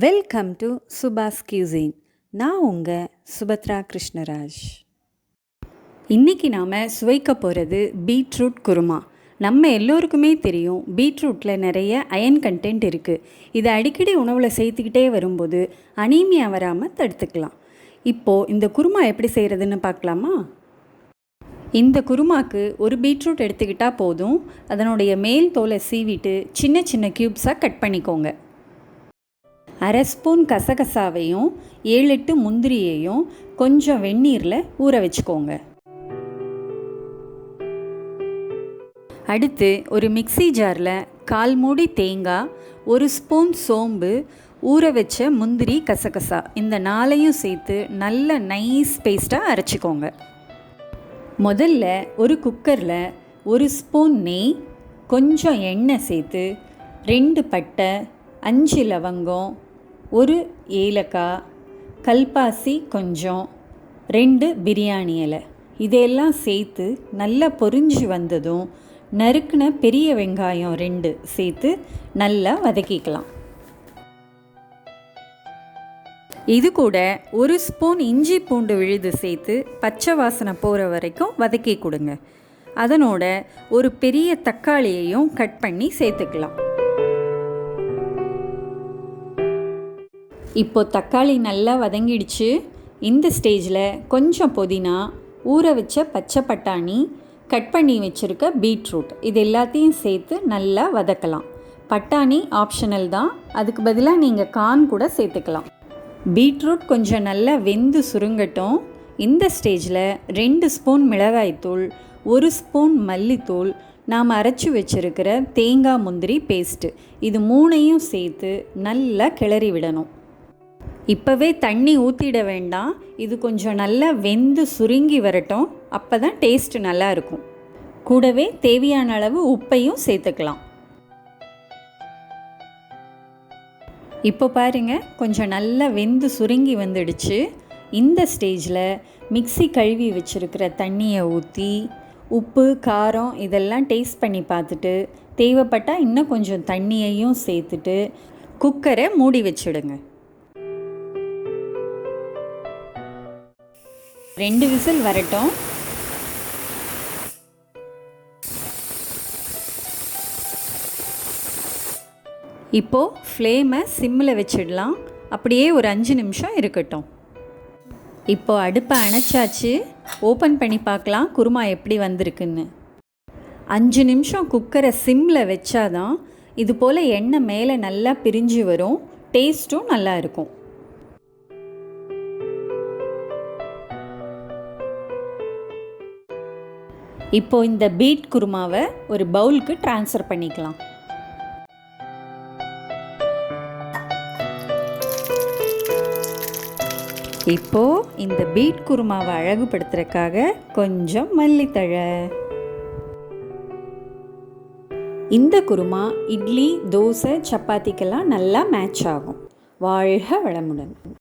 Welcome to Subha's cuisine. நான் உங்கள் சுபத்ரா கிருஷ்ணராஜ். இன்றைக்கி நாம் சுவைக்க போகிறது பீட்ரூட் குருமா. நம்ம எல்லோருக்குமே தெரியும், பீட்ரூட்டில் நிறைய அயன் கண்டென்ட் இருக்குது. இதை அடிக்கடி உணவில் சேர்த்துக்கிட்டே வரும்போது அனீமியா வராமல் தடுத்துக்கலாம். இப்போது இந்த குருமா எப்படி செய்கிறதுன்னு பார்க்கலாமா? இந்த குருமாக்கு ஒரு பீட்ரூட் எடுத்துக்கிட்டால் போதும். அதனுடைய மேல் தோலை சீவிட்டு சின்ன சின்ன க்யூப்ஸாக கட் பண்ணிக்கோங்க. அரை ஸ்பூன் கசகசாவையும் 7-8 முந்திரியையும் கொஞ்சம் வெந்நீரில் ஊற வச்சுக்கோங்க. அடுத்து ஒரு மிக்ஸி ஜாரில் 1/4 மூடி தேங்காய், 1 ஸ்பூன் சோம்பு, ஊற வச்ச முந்திரி, கசகசா இந்த 4ஐயும் சேர்த்து நல்ல நைஸ் பேஸ்ட்டாக அரைச்சிக்கோங்க. முதல்ல ஒரு குக்கரில் 1 ஸ்பூன் நெய், கொஞ்சம் எண்ணெய் சேர்த்து 2 பட்டை, 5 லவங்கம், 1 ஏலக்காய், கல்பாசி கொஞ்சம், 2 பிரியாணி இலை இதையெல்லாம் சேர்த்து நல்லா பொரிஞ்சு வந்ததும் நறுக்குன பெரிய வெங்காயம் 2 சேர்த்து நல்லா வதக்கிக்கலாம். இது கூட 1 ஸ்பூன் இஞ்சி பூண்டு விழுது சேர்த்து பச்சை வாசனை போகிற வரைக்கும் வதக்கி கொடுங்க. அதனோட ஒரு பெரிய தக்காளியையும் கட் பண்ணி சேர்த்துக்கலாம். இப்போ தக்காளி நல்லா வதங்கிடுச்சு. இந்த ஸ்டேஜில் கொஞ்சம் புதினா, ஊற வச்ச பச்சை பட்டாணி, கட் பண்ணி வச்சுருக்க பீட்ரூட் இது எல்லாத்தையும் சேர்த்து நல்லா வதக்கலாம். பட்டாணி ஆப்ஷனல் தான், அதுக்கு பதிலாக நீங்கள் கார்ன் கூட சேர்த்துக்கலாம். பீட்ரூட் கொஞ்சம் நல்லா வெந்து சுருங்கட்டும். இந்த ஸ்டேஜில் 2 ஸ்பூன் மிளகாய்த்தூள், 1 ஸ்பூன் மல்லித்தூள், நாம் அரைச்சி வச்சுருக்கிற தேங்காய் முந்திரி பேஸ்ட்டு இது 3ஐயும் சேர்த்து நல்லா கிளறி விடணும். இப்போவே தண்ணி ஊற்றிட வேண்டாம். இது கொஞ்சம் நல்லா வெந்து சுருங்கி வரட்டும். அப்போ தான் டேஸ்ட்டு நல்லா இருக்கும். கூடவே தேவையான அளவு உப்பையும் சேர்த்துக்கலாம். இப்போ பாருங்கள், கொஞ்சம் நல்லா வெந்து சுருங்கி வந்துடுச்சு. இந்த ஸ்டேஜில் மிக்ஸி கழுவி வச்சுருக்கிற தண்ணியை ஊற்றி உப்பு, காரம் இதெல்லாம் டேஸ்ட் பண்ணி பார்த்துட்டு தேவைப்பட்டால் இன்னும் கொஞ்சம் தண்ணியையும் சேர்த்துட்டு குக்கரை மூடி வச்சுடுங்க. 2 விசில் வரட்டும். இப்போது ஃப்ளேமை சிம்மில் வச்சிடலாம். அப்படியே ஒரு 5 நிமிஷம் இருக்கட்டும். இப்போது அடுப்பை அணைச்சாச்சு. ஓப்பன் பண்ணி பார்க்கலாம் குருமா எப்படி வந்திருக்குன்னு. 5 நிமிஷம் குக்கரை சிம்மில் வச்சாதான் இது போல் எண்ணெய் மேலே நல்லா பிரிஞ்சு வரும். டேஸ்ட்டும் நல்லா இருக்கும். இப்போது இந்த பீட் குருமாவை ஒரு பவுலுக்கு ட்ரான்ஸ்ஃபர் பண்ணிக்கலாம். இப்போது இந்த பீட் குருமாவை அழகுபடுத்துறதுக்காக கொஞ்சம் மல்லித்தழை. இந்த குருமா இட்லி, தோசை, சப்பாத்திக்கெல்லாம் நல்லா மேட்ச் ஆகும். வாழ்க வளமுடன்.